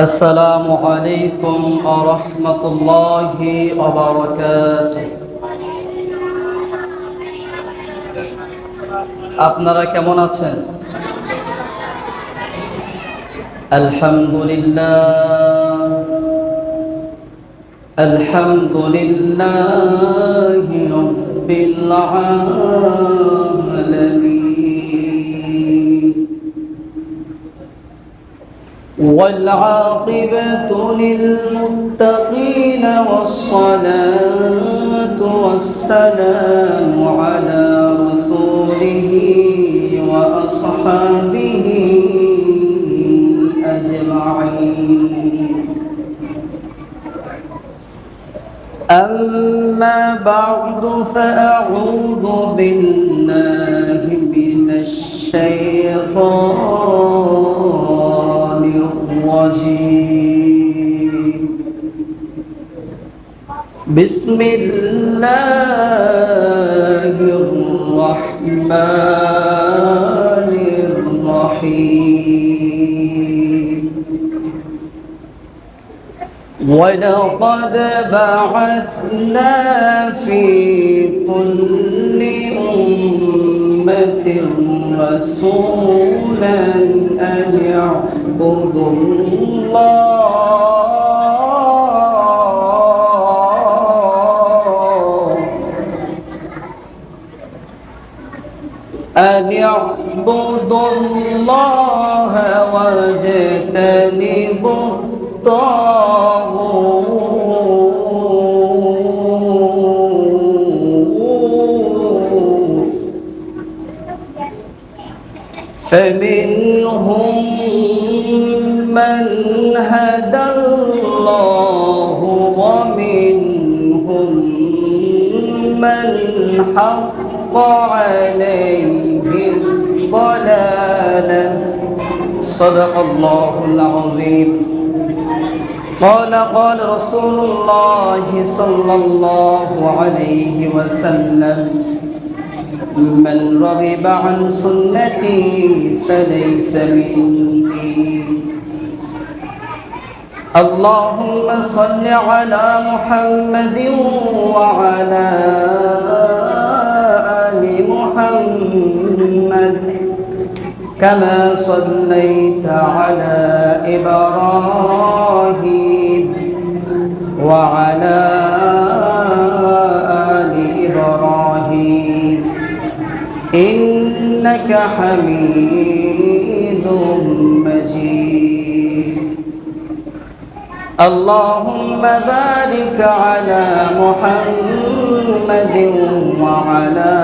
আসসালামু আলাইকুম ওয়া রাহমাতুল্লাহি ওয়া বারাকাতুহু। আপনারা কেমন আছেন? আলহামদুলিল্লাহ আলহামদুলিল্লাহি রাব্বিল আলামিন والعاقبة للمتقين والصلاة والسلام على رسوله وأصحابه أجمعين. أما بعد فأعوذ بالله من الشيطان الرجيم. بسم الله الرحمن الرحيم. ولقد بعثنا في كل أمة رسولا أن اعبدوا الله واجتنبوا الطاغوت فمنهم من هدى الله ومنهم من حق عليه الضلالة. صدق الله العظيم. قال رسول الله صلى الله عليه وسلم: من رغب عن سنتي فليس مني. اللهم صل على محمد وعلى آل محمد كما صليت على إبراهيم وعلى آل إبراهيم إنك حميد مجيد. اللهم بارك على محمد وعلى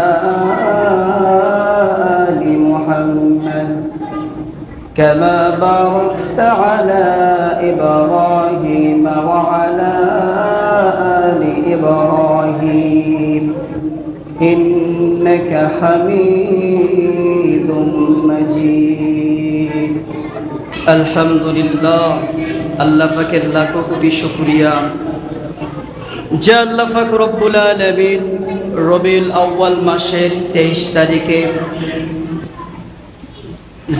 آل محمد كما باركت على إبراهيم وعلى آل إبراهيم إنك حميد مجيد. الحمد لله. আল্লাহ পাকের লাখো কোটি শুকরিয়া যে আল্লাহ পাক রব্বুল আলামিন রবিউল আউয়াল মাসের 23 তারিখে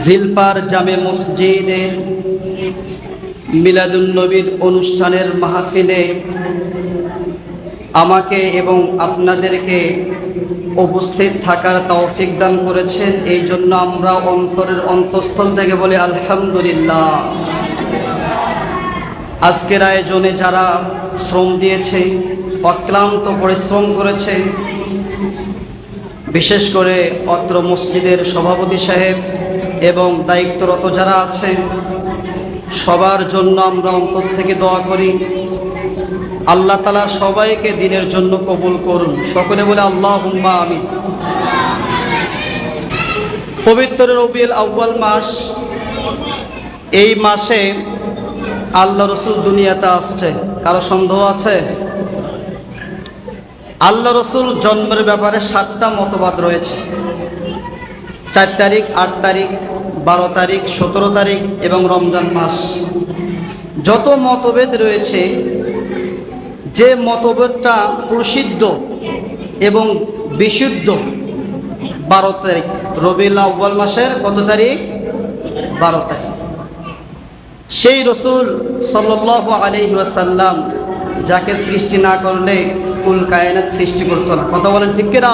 জিলপার জামে মসজিদের মিলাদুন নবীর অনুষ্ঠানের মাহফিলে আমাকে এবং আপনাদেরকে উপস্থিত থাকার তৌফিক দান করেছেন। এই জন্য আমরা অন্তরের অন্তঃস্থল থেকে বলি আলহামদুলিল্লাহ। আজকের আয়োজনে যারা শ্রম দিয়েছে, অক্লান্ত পরিশ্রম করেছে, বিশেষ করে অত্র মসজিদের সভাপতি সাহেব এবং দায়িত্বরত যারা আছে, সবার জন্য আমরা অন্তর থেকে দোয়া করি আল্লাহ তাআলা সবাইকে দিনের জন্য কবুল করুন। সকলে বলে আল্লাহুম্মা আমিন। পবিত্র রবিউল আউয়াল মাস, এই মাসে আল্লাহ রসুল দুনিয়াতে আসছে। কারো সন্দেহ আছে? আল্লাহ রসুল জন্মের ব্যাপারে 7টা মতবাদ রয়েছে। 4 তারিখ, 8 তারিখ, 12 তারিখ, 17 তারিখ এবং রমজান মাস। যত মতভেদ রয়েছে, যে মতভেদটা প্রসিদ্ধ এবং বিশুদ্ধ 12 তারিখ রবিউল আউয়াল মাসের কত তারিখ? 12 তারিখ। সেই রসুল সাল্লাল্লাহু আলাইহি ওয়াসাল্লাম যাকে সৃষ্টি না করলে কুল কায়নাত সৃষ্টি করতো না। কথা বলেন ঠিক কিনা?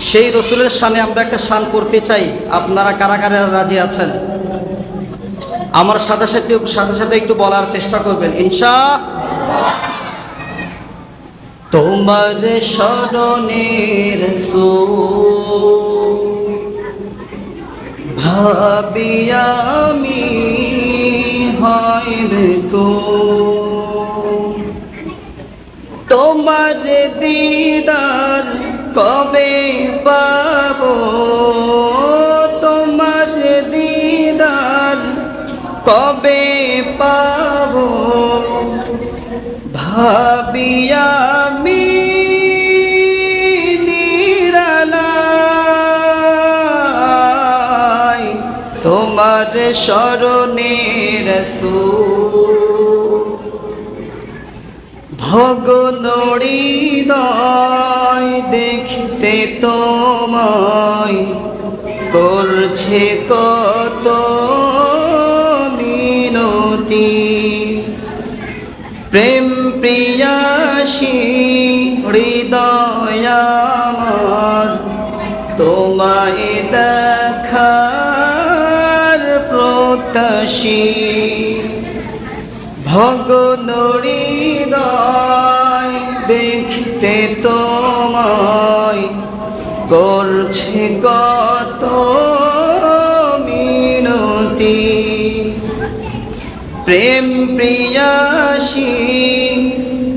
সেই রসুলের শানে আমরা একটা শান করতে চাই। আপনারা কারা কারা রাজি আছেন? আমার সাথে সাথে একটু বলার চেষ্টা করবেন ইনশাআল্লাহ। তোমার শরণে রাসূল ভাবি আমি হইবে কো, তোমার দিদার কবে পাবো, তোমার দিদার কবে পাবো, ভাবি আমি নিরালায় তোমার শরণে রাসূল ভগন হৃদয় দেখতে তোমায় করছে কত মিনতি, প্রেম প্রিয়াসী হৃদয় আমার তোমায় দেখার প্রত্যাশী, ভগন হৃদয় দেখতে তোমায় করছে কত মিনতি, প্রেম প্রিয়াসী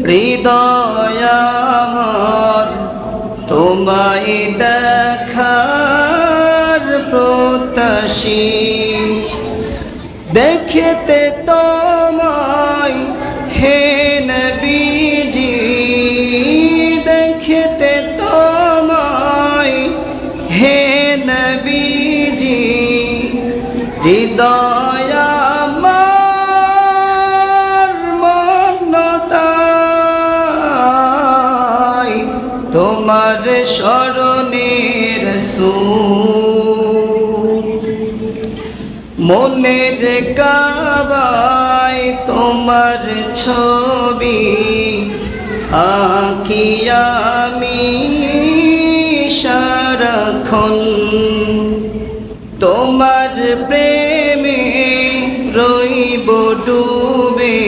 হৃদয় আমার তোমায় দেখার প্রত্যাশী, দেখতে তোমায় হে নবীজি, দেখতে তোমায় হে নবীজি, হৃদয় আমার মগ্নতায় তোমার শরণে রাসূল, মনের কাবায় তোমার ছবি আঁকি আমি সারাক্ষণ, তোমার প্রেমে রইব ডুবে,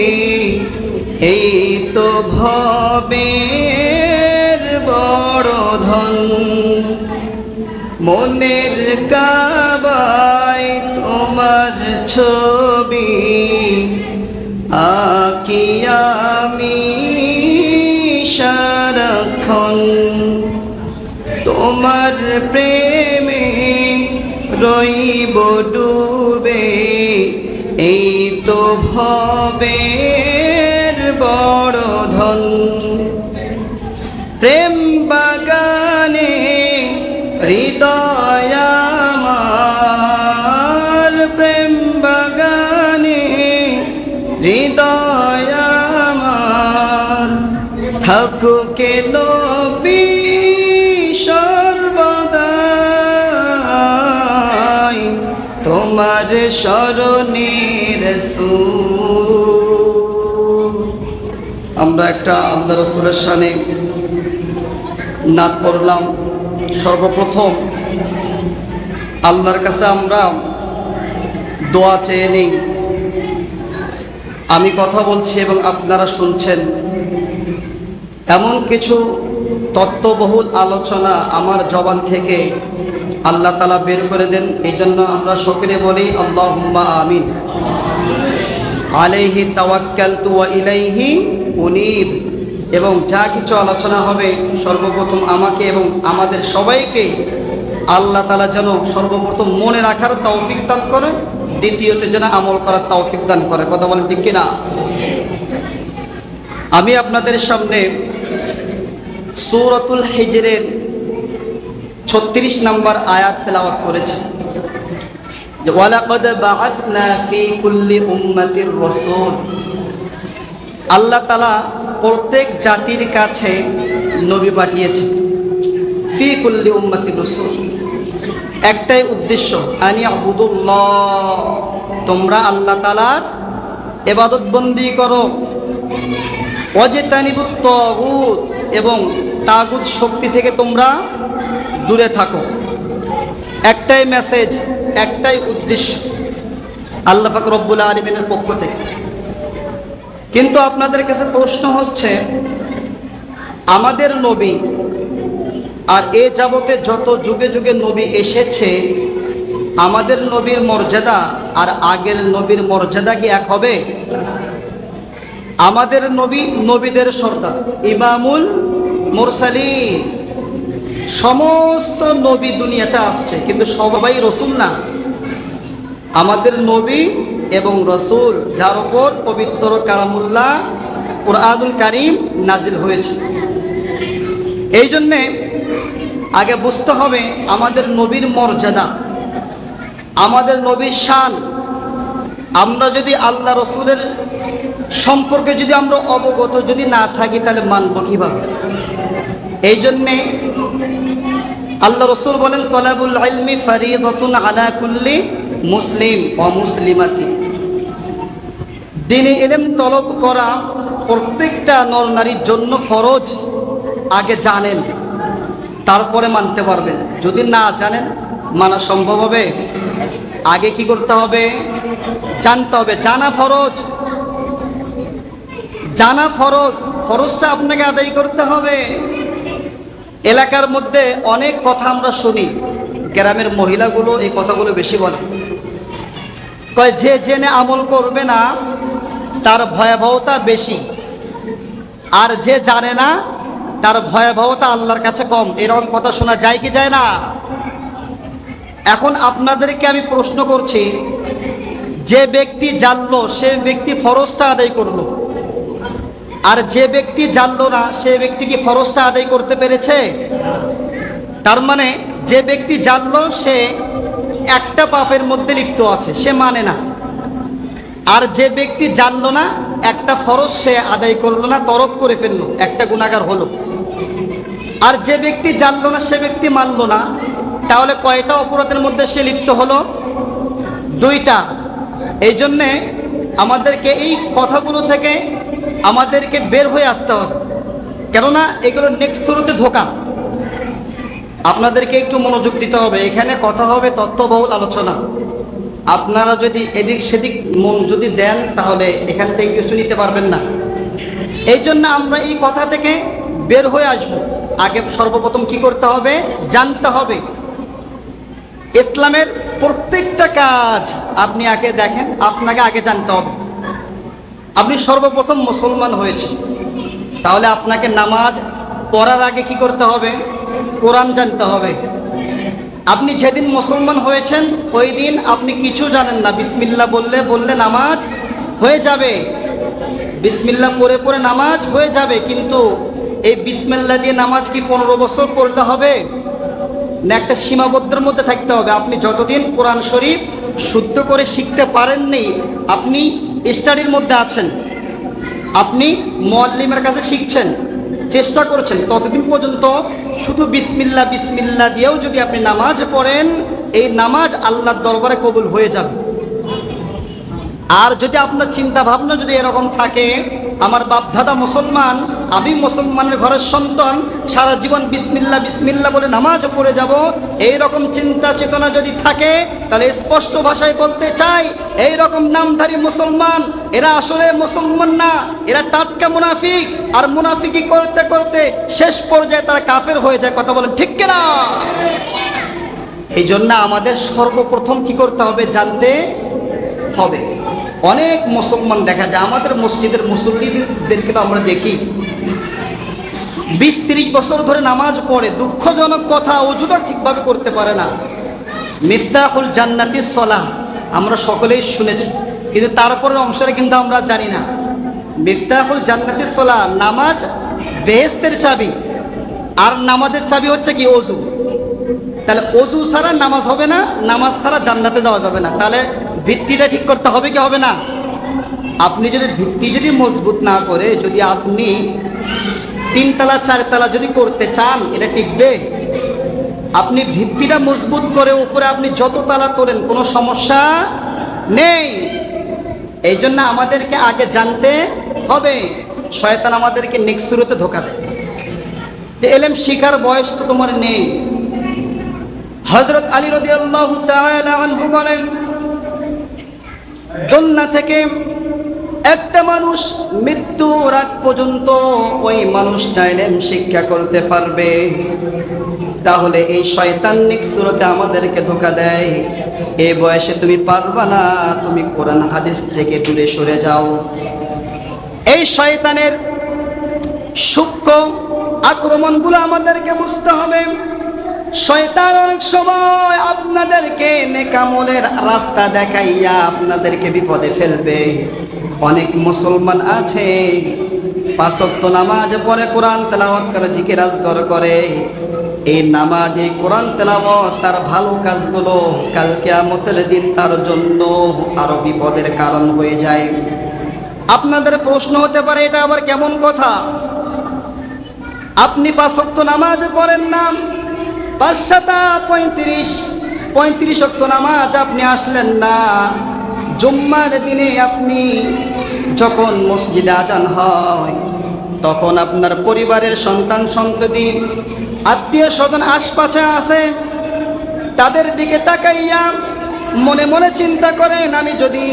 এই তো ভবের বড় ধন, মনের কাবায় তোমার ছবি আঁকি আমি সারাক্ষণ, তোমার প্রেমে রইব ডুবে, এই তো ভবের বড় ধন, প্রেম বাগানে হৃদয় আমার, প্রেম বাগানে হৃদয় আমার থাকুকে নবী সর্বদাই তোমার শরণে রাসূল। আমরা একটা আল্লাহ রাসূলের শানে নাত পড়লাম। সর্বপ্রথম আল্লাহর কাছে আমরা দোয়া চেয়ে নেই। আমি কথা বলছি এবং আপনারা শুনছেন, এমন কিছু তত্ত্ববহুল আলোচনা আমার জবান থেকে আল্লাহ তাআলা বের করে দেন। এই জন্য আমরা সকলে বলি আল্লাহুম্মা আমিন। আলাইহি তাওয়াক্কালতু ওয়া ইলাইহি উনীব। এবং যা কিছু আলোচনা হবে সর্বপ্রথম আমাকে এবং আমাদের সবাইকে আল্লাহ তাআলা যেন সর্বপ্রথম মনে রাখার তৌফিক দান করে, দ্বিতীয়ত যেন আমল করার তৌফিক দান করে। কথা বলেন ঠিক কিনা? আমি আপনাদের সামনে সূরাতুল হিজরের 36 নম্বর আয়াত তেলাওয়াত করেছি। ওয়ালাকাদ বাআসনা ফি কুল্লি উম্মাতির রাসূল। আল্লাহ তাআলা প্রত্যেক জাতির কাছে নবী পাঠিয়েছে। ফি কুল্লি উম্মাতির রাসূল, একটাই উদ্দেশ্য, আনি আবুদুল্লাহ, তোমরা আল্লাহ তাআলার ইবাদত বন্দি করো। ওয়াজতানিবুত তাগুত, এবং তাগুত শক্তি থেকে তোমরা দূরে থাকো। একটাই মেসেজ, একটাই উদ্দেশ্য আল্লাহ পাক রব্বুল আলামিনের পক্ষ থেকে। কিন্তু আপনাদের কাছে প্রশ্ন হচ্ছে, আমাদের নবী আর এ যাবতে যত যুগে যুগে নবী এসেছে, আমাদের নবীর মর্যাদা আর আগের নবীর মর্যাদা কি এক হবে? আমাদের নবী নবীদের সর্দার, ইমামুল মুরসালিন। সমস্ত নবী দুনিয়াতে আসছে, কিন্তু সবাই রসুল না। আমাদের নবী এবং রসুল, যার উপর পবিত্র কালামুল্লাহ কুরআনুল কারীম নাজিল হয়েছে। এই জন্যে আগে বুঝতে হবে আমাদের নবীর মর্যাদা, আমাদের নবীর শান। আমরা যদি আল্লাহ রসুলের সম্পর্কে যদি আমরা অবগত যদি না থাকি, তাহলে মানব কিভাবে? এই জন্যে আল্লাহ রসুল বলেন, তলাবুল ইলমি ফারিদাতুন আলা কুল্লি মুসলিম ওয়া মুসলিমাতি। দ্বীনি ইলম তলব করা প্রত্যেকটা নর নারীর জন্য ফরজ। আগে জানেন, তারপরে মানতে পারবেন। যদি না জানেন, মানা সম্ভব হবে? আগে কি করতে হবে? জানতে হবে। জানা ফরজ, জানা ফরজ। ফরজটা আপনাকে আদায় করতে হবে। এলাকার মধ্যে অনেক কথা আমরা শুনি, গ্রামের মহিলাগুলো এই কথাগুলো বেশি বলে। কয়, যে জেনে আমল করবে না তার ভয়াবহতা বেশি, আর যে জানে না তার ভয়াবহতা আল্লাহর কাছে কম। এরকম কথা শোনা যায় কি যায় না? এখন আপনাদেরকে আমি প্রশ্ন করছি, যে ব্যক্তি জানলো সে ব্যক্তি ফরজটা আদায় করলো, আর যে ব্যক্তি জানলো না সে ব্যক্তি কি ফরজটা আদায় করতে পেরেছে? তার মানে যে ব্যক্তি জানলো সে একটা পাপের মধ্যে লিপ্ত আছে, সে মানে না। আর যে ব্যক্তি জানলো না, একটা ফরজ সে আদায় করলো না, তরক করে ফেললো, একটা গুনাহগার হলো। আর যে ব্যক্তি জানলো না সে ব্যক্তি মানলো না, তাহলে কয়টা অপরাধের মধ্যে সে লিপ্ত হলো? দুইটা। এই জন্যে আমাদেরকে এই কথাগুলো থেকে আমাদেরকে বের হয়ে আসতে হবে, কেননা এগুলো নেক্সট শুরুতে ধোঁকা। আপনাদেরকে একটু মনোযোগ দিতে হবে। এখানে কথা হবে তথ্যবহুল আলোচনা। আপনারা যদি এদিক সেদিক মন যদি দেন, তাহলে এখান থেকে কিছু নিতে পারবেন না। এই জন্য আমরা এই কথা থেকে বের হয়ে আসব। আগে সর্বপ্রথম কি করতে হবে? জানতে হবে। ইসলামের প্রত্যেকটা কাজ আপনি আগে দেখেন, আপনাকে আগে জানতে হবে। আপনি সর্বপ্রথম মুসলমান হয়েছেন, তাহলে আপনাকে নামাজ পড়ার আগে কি করতে হবে? কোরআন জানতে হবে। আপনি যেদিন মুসলমান হয়েছেন ওই দিন আপনি কিছু জানেন না, বিসমিল্লাহ বললে নামাজ হয়ে যাবে। বিসমিল্লাহ পড়ে পড়ে নামাজ হয়ে যাবে, কিন্তু এই বিসমিল্লাহ দিয়ে নামাজ কি 15 বছর পড়লে হবে না? একটা সীমাবদ্ধের মধ্যে থাকতে হবে। আপনি যতদিন কোরআন শরীফ শুদ্ধ করে শিখতে পারেননি, আপনি স্টাডির মধ্যে আছেন, আপনি মুআল্লিমের কাছে শিখছেন, চেষ্টা করছেন, ততদিন পর্যন্ত শুধু বিসমিল্লাহ বিসমিল্লাহ দিয়েও যদি আপনি নামাজ পড়েন, এই নামাজ আল্লাহর দরবারে কবুল হয়ে যাবে। আর যদি আপনার চিন্তা ভাবনা যদি এরকম থাকে, আমার বাপ দাদা মুসলমান, আমি মুসলমানের ঘরের সন্তান, সারা জীবন বিসমিল্লাহ বিসমিল্লাহ বলে নামাজ পড়ে যাব, এই রকম চিন্তা চেতনা যদি থাকে, তাহলে স্পষ্ট ভাষায় বলতে চাই, এই রকম নামধারী মুসলমান এরা আসলে মুসলমান না, এরা টাটকা মুনাফিক। আর মুনাফিকি করতে করতে শেষ পর্যায়ে তারা কাফের হয়ে যায়। কথা বলেন ঠিক কিনা? এই জন্য আমাদের সর্বপ্রথম কি করতে হবে? জানতে হবে। অনেক মুসলমান দেখা যায়, আমাদের মসজিদের মুসল্লিদেরকে তো আমরা দেখি 20-30 বছর ধরে নামাজ পড়ে, দুঃখজনক কথা, ওযুটা ঠিকভাবে করতে পারে না। মিফতাহুল জান্নাতিস সালাহ আমরা সকলেই শুনেছি, কিন্তু তারপরের অংশটা কিন্তু আমরা জানি না। মিফতাহুল জান্নাতিস সালাহ, নামাজ বেহেশতের চাবি, আর নামাজের চাবি হচ্ছে কি? ওযু। তাহলে ওযু ছাড়া নামাজ হবে না, নামাজ ছাড়া জান্নাতে যাওয়া যাবে না। তাহলে ভিত্তিটা ঠিক করতে হবে কি হবে না? আপনি যদি ভিত্তি যদি মজবুত না করে যদি আপনি 3 তলা 4 তলা যদি করতে চান, এটা টিকবে? আপনি ভিত্তিটা মজবুত করে উপরে আপনি যত তালা তোলেন কোনো সমস্যা নেই। এই জন্য আমাদেরকে আগে জানতে হবে। শয়তান আমাদেরকে নেক্সট শুরুতে ধোকা দেয় যে এলেম শিখার বয়স তো তোমার নেই। হযরত আলী রাদিয়াল্লাহু তাআলা আনহু বলেন, দুনিয়া থেকে একটা মানুষ মৃত্যুর আগ পর্যন্ত ওই মানুষটা ইলম শিক্ষা করতে পারবে, তাহলে এই শয়তানিক সুরতে আমাদেরকে ধোঁকা দেয় এই বয়সে তুমি পারবা না, তুমি কোরআন হাদিস থেকে দূরে সরে যাও। এই শয়তানের সূক্ষ্ম আক্রমণগুলো আমাদেরকে বুঝতে হবে। শয়তান অনেক সময় আপনাদেরকে নেকামলের রাস্তা দেখাইয়া আপনাদেরকে বিপদে ফেলবে। অনেক মুসলমান আছে 5 ওয়াক্ত নামাজ পড়ে, কোরআন তেলাওয়াত করে, জিকির আজকার করে। এই নামাজ, এই কোরআন তেলাওয়াত, তার ভালো কাজগুলো কাল কিয়ামতের দিন তার জন্য আরো বিপদের কারণ হয়ে যায়। আপনাদের প্রশ্ন হতে পারে, এটা আবার কেমন কথা? আপনি 5 ওয়াক্ত নামাজ পড়েন না, 5-7-35 ওয়াক্ত নামাজ আপনি আসলেন না। জুম্মার দিনে আপনি যখন মসজিদে আজান হয়, তখন আপনার পরিবারের সন্তান সন্ততি আত্মীয় স্বজন আশপাশে আছে, তাদের দিকে তাকাইয়া মনে মনে চিন্তা করেন, আমি যদি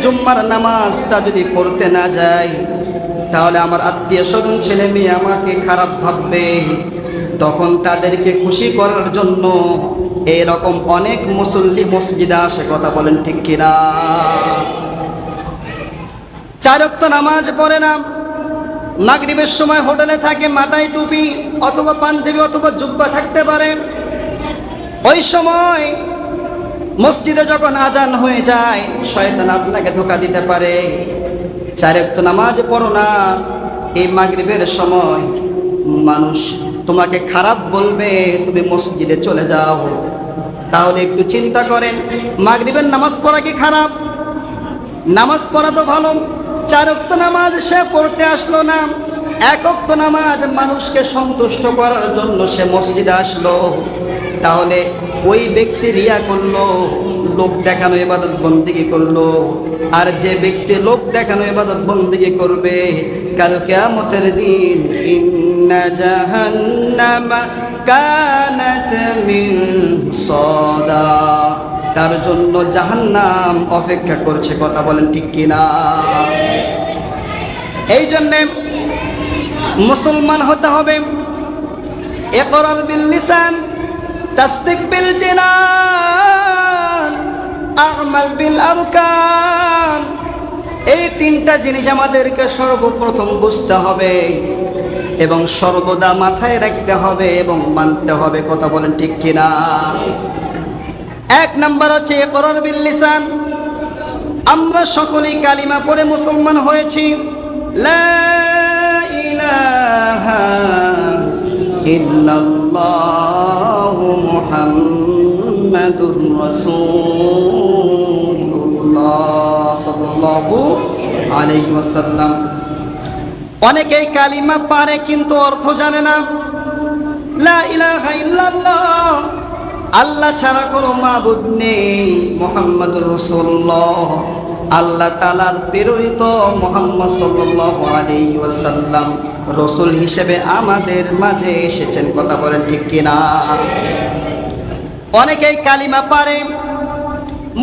জুম্মার নামাজটা যদি পড়তে না যাই, তাহলে আমার আত্মীয় স্বজন ছেলে মেয়ে আমাকে খারাপ ভাববে। তখন তাদেরকে খুশি করার জন্য এরকম অনেক মুসল্লি মসজিদে আসে। কথা বলেন ঠিক কিনা? 4 ওয়াক্ত নামাজ পড়ে না, মাগরিবের সময় হোটেলে থাকে, মাথায় টুপি অথবা পাঞ্জাবি অথবা জুব্বা থাকতে পারে। ওই সময় মসজিদে যখন আজান হয়ে যায়, শয়তান আপনাকে ধোঁকা দিতে পারে। 4 ওয়াক্ত নামাজ পড়ো না, এই মাগরিবের সময় মানুষ তোমাকে খারাপ বলবে, তুমি মসজিদে চলে যাও। তাহলে একটু চিন্তা করেন, মাগরিবের নামাজ পড়া কি খারাপ? নামাজ পড়া তো ভালো। 4 ওয়াক্ত নামাজ সে পড়তে আসলো না, 1 ওয়াক্ত নামাজ মানুষকে সন্তুষ্ট করার জন্য সে মসজিদে আসলো। তাহলে ওই ব্যক্তি রিয়া করলো, লোক দেখানো ইবাদত বন্দেগী করলো। আর যে ব্যক্তি লোক দেখানো ইবাদত বন্দেগী করবে, কাল কিয়ামতের দিন ইন্না জাহান্নামা কানাত মিরসাদা, তার জন্য জাহান্নাম অপেক্ষা করছে। কথা বলেন ঠিক কিনা? এই জন্যে মুসলমান হতে হবে। ইকরার বিল লিসান, তাসদিক বিল জিনান, আমাল বিল আরকান। এই 3টা জিনিস আমাদেরকে সর্বপ্রথম বুঝতে হবে এবং সর্বদা মাথায় রাখতে হবে এবং মানতে হবে। কথা বলেন ঠিক কিনা? 1 নাম্বার হচ্ছে ইকরার বিল লিসান। আমরা সকলেই কালিমা পড়ে মুসলমান হয়েছি। লা ইলাহা ইল্লাল্লাহু মুহাম্মাদুর রাসূলুল্লাহ সাল্লাল্লাহু আলাইহি ওয়াসাল্লাম। অনেকেই কালিমা পারে কিন্তু অর্থ জানে না। লা ইলাহা ইল্লাল্লাহ, আল্লাহ ছাড়া কোনো মাবুদ নেই, মুহাম্মাদুর রাসূলুল্লাহ, আল্লাহ তাআলার প্রেরিত মুহাম্মদ সাল্লাল্লাহু আলাইহি ওয়াসাল্লাম রাসূল হিসেবে আমাদের মাঝে এসেছেন। কথা বলেন ঠিক কিনা? অনেকেই কালিমা পারে,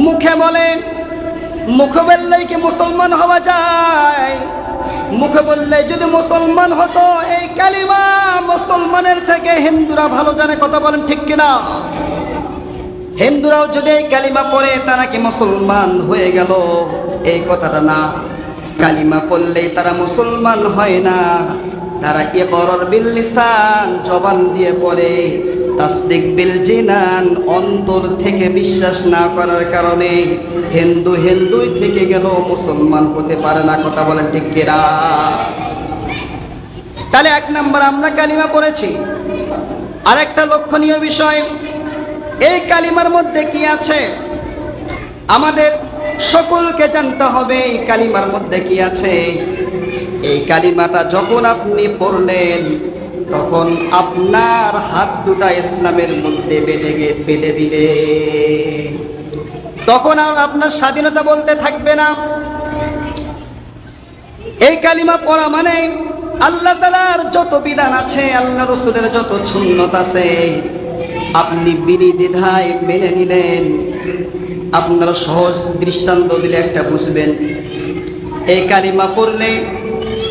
মুখে বলে, মুখে বললেই কি মুসলমান হওয়া যায়? মুখে বললে যদি মুসলমান হতো, এই কালিমা মুসলমানের থেকে হিন্দুরা ভালো জানে। কথা বলেন ঠিক কিনা? হিন্দুরাও যদি এই কালিমা পড়ে তারা কি মুসলমান হয়ে গেল? এই কথাটা না। কালিমা পড়লেই তারা মুসলমান হয় না, তারা ইকরার বিল লিসান, জবান দিয়ে পড়ে, তাসদিক বিল জিনান, অন্তর থেকে বিশ্বাস না করার কারণে হিন্দুই থেকে গেল, মুসলমান হতে পারে না। কথা বলেন ঠিক কিনা? তাহলে 1 নাম্বার আমরা কালিমা পড়েছি। আরেকটা লক্ষণীয় বিষয়, এই কালিমার মধ্যে কি আছে আমাদের সকলকে জানতে হবে। এই কালিমার মধ্যে কি আছে? এই কালিমাটা যখন আপনি পড়লেন, তখন আপনার হাত দুটা ইসলামের মধ্যে বেঁধে দিলে। তখন আর আপনার স্বাধীনতা বলতে থাকবে না। এই কালিমা পড়া মানে আল্লাহ তাআলার যত বিধান আছে, আল্লাহ রাসূলের যত সুন্নাত আছে, আপনি বিনিদ্বিধায় মেনে নিলেন। আপনারা সহজ দৃষ্টান্ত দিলে একটা বুঝবেন। এই কালিমা পড়লে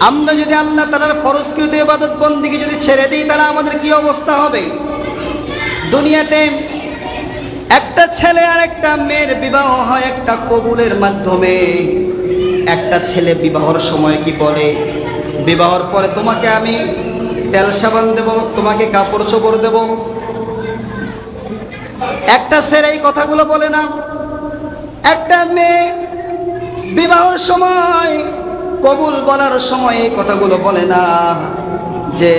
আমরা যদি আল্লাহ তাআলার ফরজকৃত ইবাদত বন্দেগী যদি ছেড়ে দিই, তাহলে আমাদের কি অবস্থা হবে? দুনিয়াতে একটা ছেলে আর একটা মেয়ের বিবাহ হয় একটা কবুলের মাধ্যমে। একটা ছেলে বিবাহর সময় কি বলে? বিবাহর পরে তোমাকে আমি তেল সাবান দেব, তোমাকে কাপড় চোপড় দেব। একটা ছেলে এই কথাগুলো বলে না। একটা মেয়ে বিবাহর সময়, কবুল বলার সময় এই কথাগুলো বলে না যে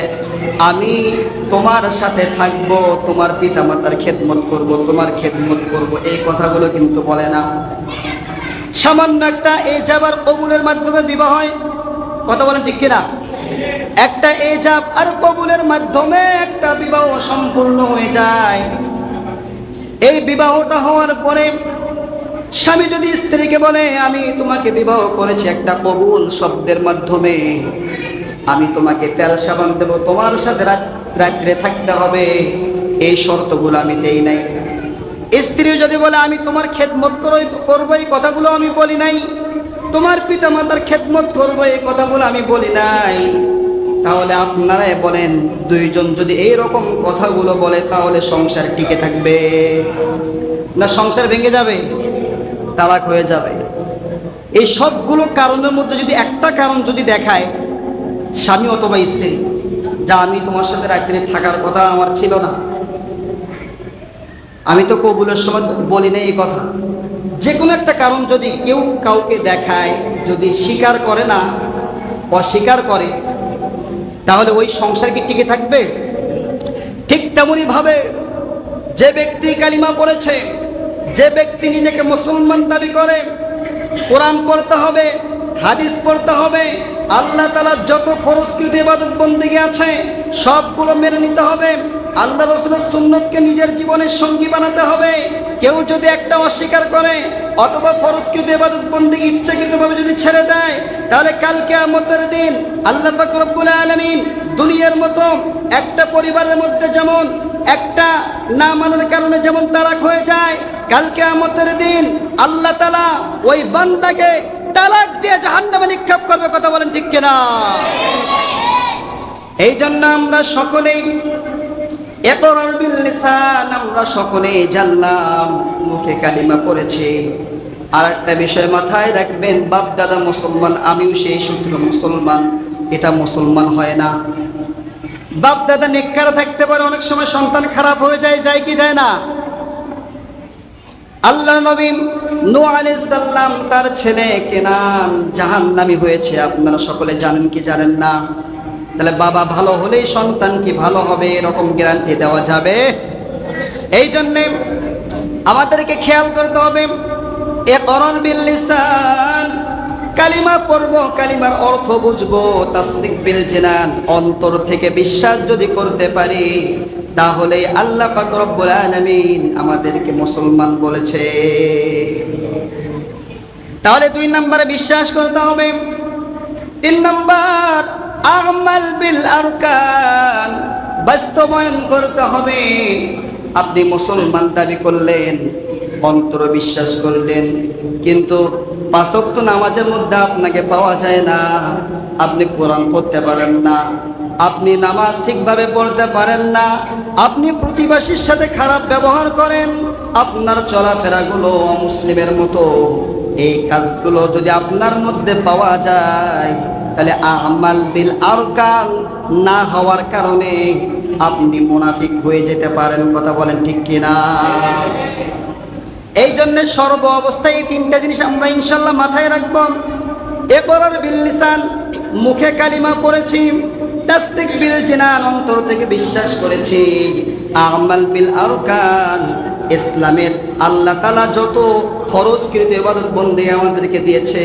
আমি তোমার সাথে থাকবো, তোমার পিতা মাতার খেদমত করব, তোমার খেদমত করব, এই কথাগুলো কিন্তু বলে না। সামান্য একটা ইজাব আর কবুলের মাধ্যমে বিবাহ হয়। কথা বলেন ঠিক কিনা? একটা ইজাব আর কবুলের মাধ্যমে একটা বিবাহ সম্পূর্ণ হয়ে যায়। এই বিবাহটা হওয়ার পরে স্বামী যদি স্ত্রীকে বলে আমি তোমাকে বিবাহ করেছি একটা কবুল শব্দের মাধ্যমে, আমি তোমাকে তেল সাবান দেব, তোমার সাথে রাত্রে থাকতে হবে, এই শর্তগুলো আমি দেই নাই। স্ত্রী যদি বলে আমি তোমার খেদমত করবো, এই কথাগুলো আমি বলি নাই, তোমার পিতা মাতার খেদমত করবো, এই কথাগুলো আমি বলি নাই, তাহলে আপনারাই বলেন দুইজন যদি এইরকম কথাগুলো বলে তাহলে সংসার টিকে থাকবে না সংসার ভেঙে যাবে, তালাক হয়ে যাবে? এই সবগুলো কারণের মধ্যে যদি একটা কারণ যদি দেখায় স্বামী অথবা স্ত্রী, যা আমি তোমার সাথে রাত্রে থাকার কথা আমার ছিল না, আমি তো কবুলের সময় বলি না এই কথা, যে কোনো একটা কারণ যদি কেউ কাউকে দেখায়, যদি স্বীকার করে না, অস্বীকার করে, তাহলে ওই সংসার কি টিকে থাকবে? ঠিক তেমনি ভাবে যে ব্যক্তি কালিমা পড়েছে, যে ব্যক্তি নিজেকে মুসলমান দাবি করে, কোরআন পড়তে হবে, হাদিস পড়তে হবে, আল্লাহ তাআলার যত ফরজকৃত ইবাদত বন্দেগী আছে সবগুলো মেনে নিতে হবে, আল্লাহ রাসূলের সুন্নতকে নিজের জীবনের সঙ্গী বানাতে হবে। কেউ যদি একটা অস্বীকার করে অথবা ফরজকৃত ইবাদত বন্দেগী ইচ্ছাকৃতভাবে যদি ছেড়ে দেয়, তাহলে কাল কিয়ামতের দিন আল্লাহ পাক রব্বুল আলামিন দুনিয়ার মতো একটা পরিবারের মধ্যে যেমন একটা না মানার কারণে যেমন তালাক হয়ে যায়, কাল কিয়ামতের দিন আল্লাহ তাআলা ওই বান্দাকে তালাক দিয়ে জাহান্নামে নিক্ষেপ করবে। কথা বলেন ঠিক কিনা? এই জন্য আমরা সকলেই ইকরার বিল লিসান, আমরা সকলেই জানলাম, মুখে কালিমা পড়েছি। আর একটা বিষয় মাথায় রাখবেন, বাপ দাদা মুসলমান, আমিও সেই সূত্র মুসলমান, এটা মুসলমান হয় না। বাপ দাদা নেককার থাকতে পারে, অনেক সময় সন্তান খারাপ হয়ে যায় কি যায় না? আল্লাহর নবী নূহ আলাইহিস সালাম তার ছেলে কেনান জাহান্নামী হয়েছে, আপনারা সকলে জানেন কি জানেন না? তাহলে বাবা ভালো হলেই সন্তান কি ভালো হবে এরকম গ্যারান্টি দেওয়া যাবে? এই জন্য আমাদেরকে খেয়াল করতে হবে, ইকরার বিল লিসান, কালিমা পড়ব, কালিমার অর্থ বুঝবো, তাসদিক বিল জিনান, অন্তর থেকে বিশ্বাস যদি করতে পারি, তাহলে আল্লাহ পাক রব্বুল আলামিন আমাদেরকে মুসলমান বলেছে। তাহলে 2 নম্বরে বিশ্বাস করতে হবে। 3 নম্বর আমাল বিল আরকান, বাস্তবায়ন করতে হবে। আপনি মুসলমান দাবি করলেন, অন্তরে বিশ্বাস করলেন, কিন্তু 5 ওয়াক্ত নামাজের মধ্যে আপনাকে পাওয়া যায় না, আপনি কোরআন পড়তে পারেন না, আপনি নামাজ ঠিকভাবে পড়তে পারেন না, আপনি প্রতিবেশীর সাথে খারাপ ব্যবহার করেন, আপনার চলাফেরাগুলো অমুসলিমের মতো, এই কাজগুলো যদি আপনার মধ্যে পাওয়া যায়, তাহলে আমাল বিল আরকান না হওয়ার কারণে আপনি মুনাফিক হয়ে যেতে পারেন। কথা বলেন ঠিক কিনা? এই জন্য সর্ব অবস্থায় এই 3টা জিনিস আমরা ইনশাআল্লাহ মাথায় রাখব। ইকরার বিল লিসান, মুখে কালিমা পড়েছি, তাসদিক বিল জিনান, অন্তর থেকে বিশ্বাস করেছি, আমাল বিল আরকান, ইসলামের আল্লাহ তাআলা যত ফরজকৃত ইবাদত বন্দেগী আমাদেরকে দিয়েছে,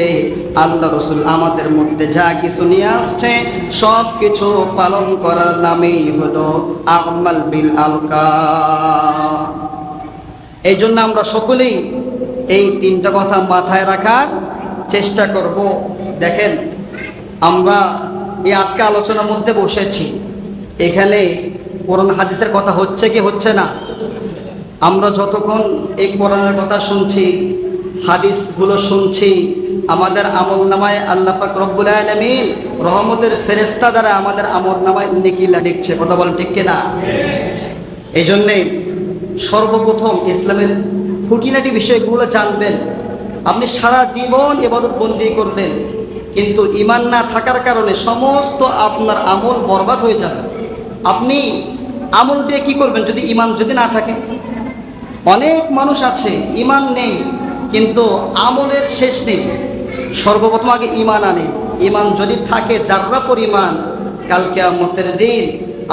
আল্লাহ রাসূল আমাদের মধ্যে যা কিছু নিয়ে আসছে সব কিছু পালন করার নামেই হলো আমাল বিল আরকান। এই জন্য আমরা সকলেই এই তিনটা কথা মাথায় রাখার চেষ্টা করব। দেখেন, আমরা এই আজকে আলোচনার মধ্যে বসেছি, এখানে কোরআন হাদিসের কথা হচ্ছে কি হচ্ছে না? আমরা যতক্ষণ এই কোরআনের কথা শুনছি, হাদিসগুলো শুনছি, আমাদের আমল নামায় আল্লাহ পাক রব্বুল আলামিন রহমতের ফেরেশতা দ্বারা আমাদের আমল নামায় নেকি লিখছে। কথা বলেন ঠিক কিনা? এই জন্যে সর্বপ্রথম ইসলামের খুঁটিনাটি বিষয়গুলো জানবেন। আপনি সারা জীবন ইবাদত বন্দি করলেন, কিন্তু ঈমান না থাকার কারণে সমস্ত আপনার আমল বরবাদ হয়ে যাবে। আপনি আমল দিয়ে কি করবেন যদি ঈমান যদি না থাকে? অনেক মানুষ আছে ঈমান নেই, কিন্তু আমলের শেষ নেই। সর্বপ্রথম আগে ঈমান আনে। ঈমান যদি থাকে যাররা পরিমাণ, কাল কিয়ামতের দিন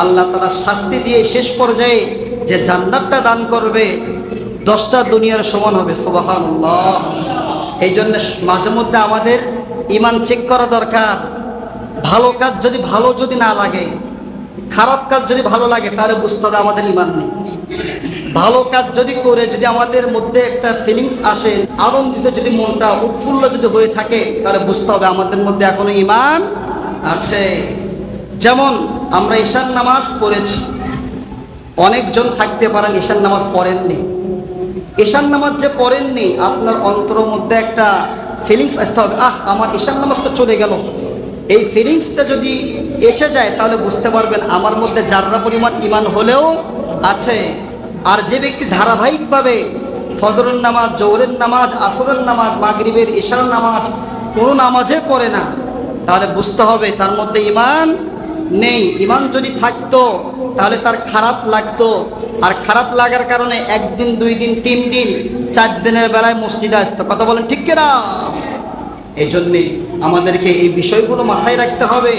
আল্লাহ তাআলা শাস্তি দিয়ে শেষ পর্যায়ে যে জান্নাতটা দান করবে 10টা দুনিয়ার সমান হবে। সুবহানাল্লাহ। এই জন্য মাঝে মধ্যে আমাদের ঈমান চেক করা দরকার। ভালো কাজ যদি ভালো যদি না লাগে, খারাপ কাজ যদি ভালো লাগে, তাহলে বুঝতে হবে আমাদের ঈমান নেই। ভালো কাজ যদি করে যদি আমাদের মধ্যে একটা ফিলিংস আসে, আনন্দিত যদি মনটা উৎফুল্ল যদি হয়ে থাকে, তাহলে বুঝতে হবে আমাদের মধ্যে এখনো ঈমান আছে। যেমন আমরা ঈশার নামাজ পড়েছি, অনেকজন থাকতে পারেন ঈশার নামাজ পড়েননি। ঈশার নামাজ যে পড়েননি, আপনার অন্তরের মধ্যে একটা ফিলিংস আসতে হবে, আমার ঈশার নামাজটা চলে গেল। এই ফিলিংসটা যদি এসে যায়, তাহলে বুঝতে পারবেন আমার মধ্যে যাররা পরিমাণ ঈমান হলেও আছে। আর যে ব্যক্তি ধারাবাহিকভাবে ফজরের নামাজ, জোহরের নামাজ, আসরের নামাজ, মাগরিবের, ইশার নামাজ কোনো নামাজে পড়ে না, তাহলে বুঝতে হবে তার মধ্যে ঈমান নেই। ঈমান যদি থাকতো তাহলে তার খারাপ লাগতো, আর খারাপ লাগার কারণে 1 দিন 2 দিন 3 দিন 4 দিনের বেলায় মসজিদে আসতো। কথা বলেন ঠিক কিনা? এই জন্যে আমাদেরকে এই বিষয়গুলো মাথায় রাখতে হবে।